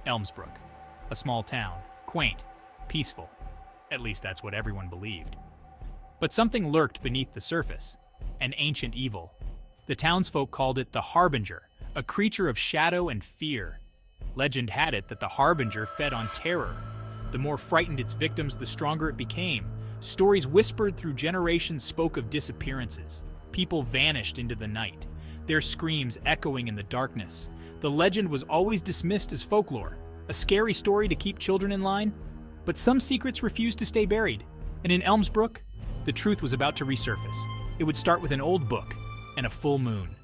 Elmsbrook, a small town, quaint, peaceful. At least that's what everyone believed. But something lurked beneath the surface, an ancient evil. The townsfolk called it the Harbinger, a creature of shadow and fear. Legend had it that the Harbinger fed on terror. The more frightened its victims, the stronger it became. Stories whispered through generations spoke of disappearances. People vanished into the night, their screams echoing in the darkness. The legend was always dismissed as folklore, a scary story to keep children in line. But some secrets refused to stay buried, and in Elmsbrook, the truth was about to resurface. It would start with an old book and a full moon.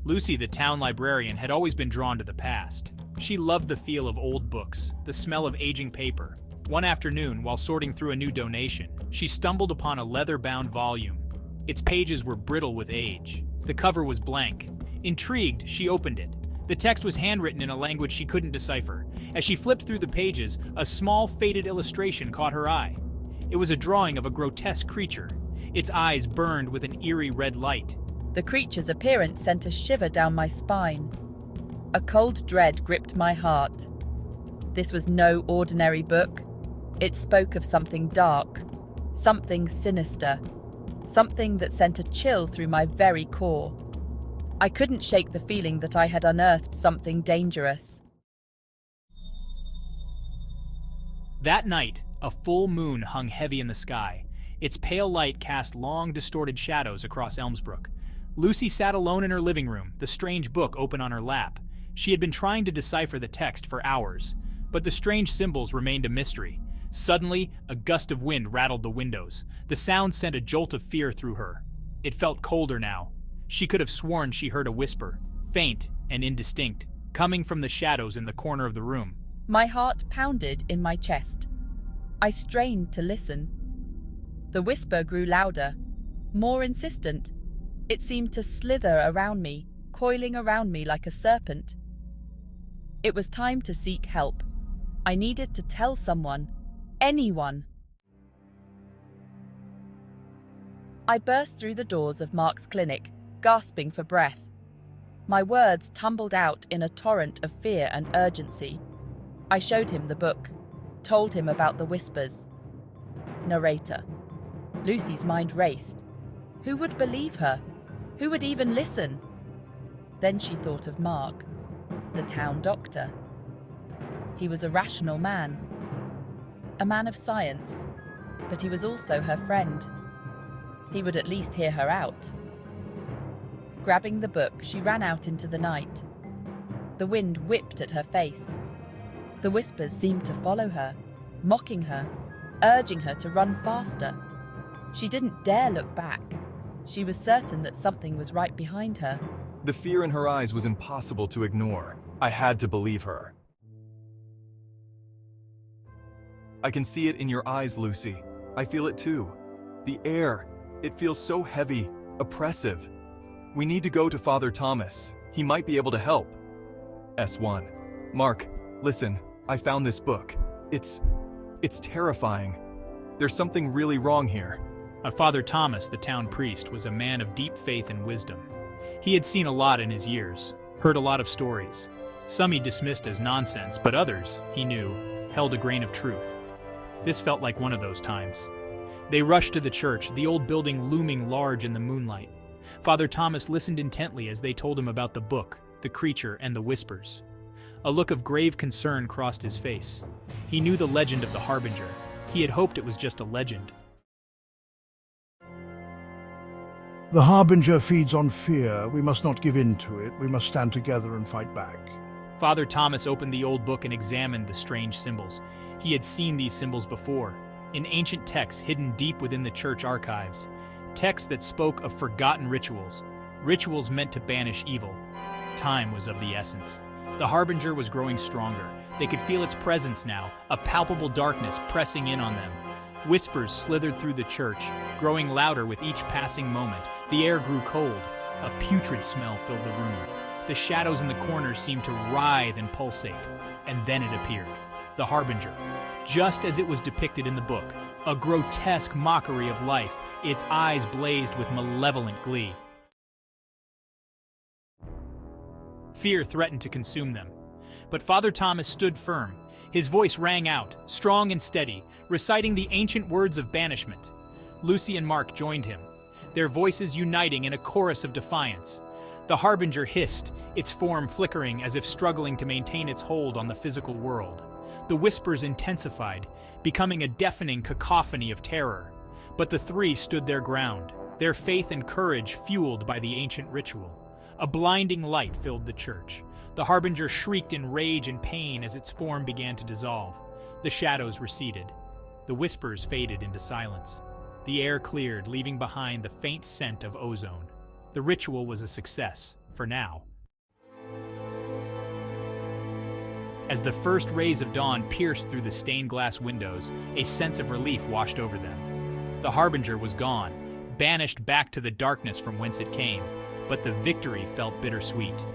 Lucy, the town librarian, had always been drawn to the past. She loved the feel of old books, the smell of aging paper. One afternoon, while sorting through a new donation, she stumbled upon a leather-bound volume. Its pages were brittle with age. The cover was blank. Intrigued, she opened it. The text was handwritten in a language she couldn't decipher. As she flipped through the pages, a small, faded illustration caught her eye. It was a drawing of a grotesque creature. Its eyes burned with an eerie red light. The creature's appearance sent a shiver down my spine. A cold dread gripped my heart. This was no ordinary book. It spoke of something dark, something sinister, something that sent a chill through my very core. I couldn't shake the feeling that I had unearthed something dangerous. That night, a full moon hung heavy in the sky. Its pale light cast long, distorted shadows across Elmsbrook. Lucy sat alone in her living room, the strange book open on her lap. She had been trying to decipher the text for hours, but the strange symbols remained a mystery. Suddenly, a gust of wind rattled the windows. The sound sent a jolt of fear through her. It felt colder now. She could have sworn she heard a whisper, faint and indistinct, coming from the shadows in the corner of the room. My heart pounded in my chest. I strained to listen. The whisper grew louder, more insistent. It seemed to slither around me, coiling around me like a serpent. It was time to seek help. I needed to tell someone, anyone. I burst through the doors of Mark's clinic, gasping for breath. My words tumbled out in a torrent of fear and urgency. I showed him the book, told him about the whispers. Narrator. Lucy's mind raced. Who would believe her? Who would even listen? Then she thought of Mark, the town doctor. He was a rational man, a man of science, but he was also her friend. He would at least hear her out. Grabbing the book, she ran out into the night. The wind whipped at her face. The whispers seemed to follow her, mocking her, urging her to run faster. She didn't dare look back. She was certain that something was right behind her. The fear in her eyes was impossible to ignore. I had to believe her. I can see it in your eyes, Lucy. I feel it too. The air, it feels so heavy, oppressive. We need to go to Father Thomas. He might be able to help. S1. Mark, listen, I found this book. It's terrifying. There's something really wrong here. Father Thomas, the town priest, was a man of deep faith and wisdom. He had seen a lot in his years, heard a lot of stories. Some he dismissed as nonsense, but others, he knew, held a grain of truth. This felt like one of those times. They rushed to the church, the old building looming large in the moonlight. Father Thomas listened intently as they told him about the book, the creature, and the whispers. A look of grave concern crossed his face. He knew the legend of the Harbinger. He had hoped it was just a legend. The Harbinger feeds on fear. We must not give in to it. We must stand together and fight back. Father Thomas opened the old book and examined the strange symbols. He had seen these symbols before, in ancient texts hidden deep within the church archives. Texts that spoke of forgotten rituals, rituals meant to banish evil. Time was of the essence. The Harbinger was growing stronger. They could feel its presence now, a palpable darkness pressing in on them. Whispers slithered through the church, growing louder with each passing moment. The air grew cold. A putrid smell filled the room. The shadows in the corners seemed to writhe and pulsate. And then it appeared. The Harbinger, just as it was depicted in the book, a grotesque mockery of life. Its eyes blazed with malevolent glee. Fear threatened to consume them. But Father Thomas stood firm. His voice rang out, strong and steady, reciting the ancient words of banishment. Lucy and Mark joined him, their voices uniting in a chorus of defiance. The Harbinger hissed, its form flickering as if struggling to maintain its hold on the physical world. The whispers intensified, becoming a deafening cacophony of terror. But the three stood their ground, their faith and courage fueled by the ancient ritual. A blinding light filled the church. The Harbinger shrieked in rage and pain as its form began to dissolve. The shadows receded. The whispers faded into silence. The air cleared, leaving behind the faint scent of ozone. The ritual was a success, for now. As the first rays of dawn pierced through the stained glass windows, a sense of relief washed over them. The Harbinger was gone, banished back to the darkness from whence it came, but the victory felt bittersweet.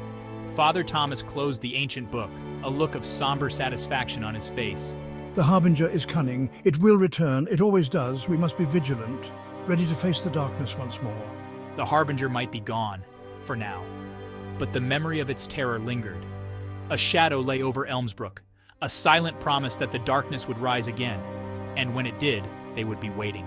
Father Thomas closed the ancient book, a look of somber satisfaction on his face. The Harbinger is cunning. It will return. It always does. We must be vigilant, ready to face the darkness once more. The Harbinger might be gone, for now, but the memory of its terror lingered. A shadow lay over Elmsbrook, a silent promise that the darkness would rise again, and when it did, they would be waiting.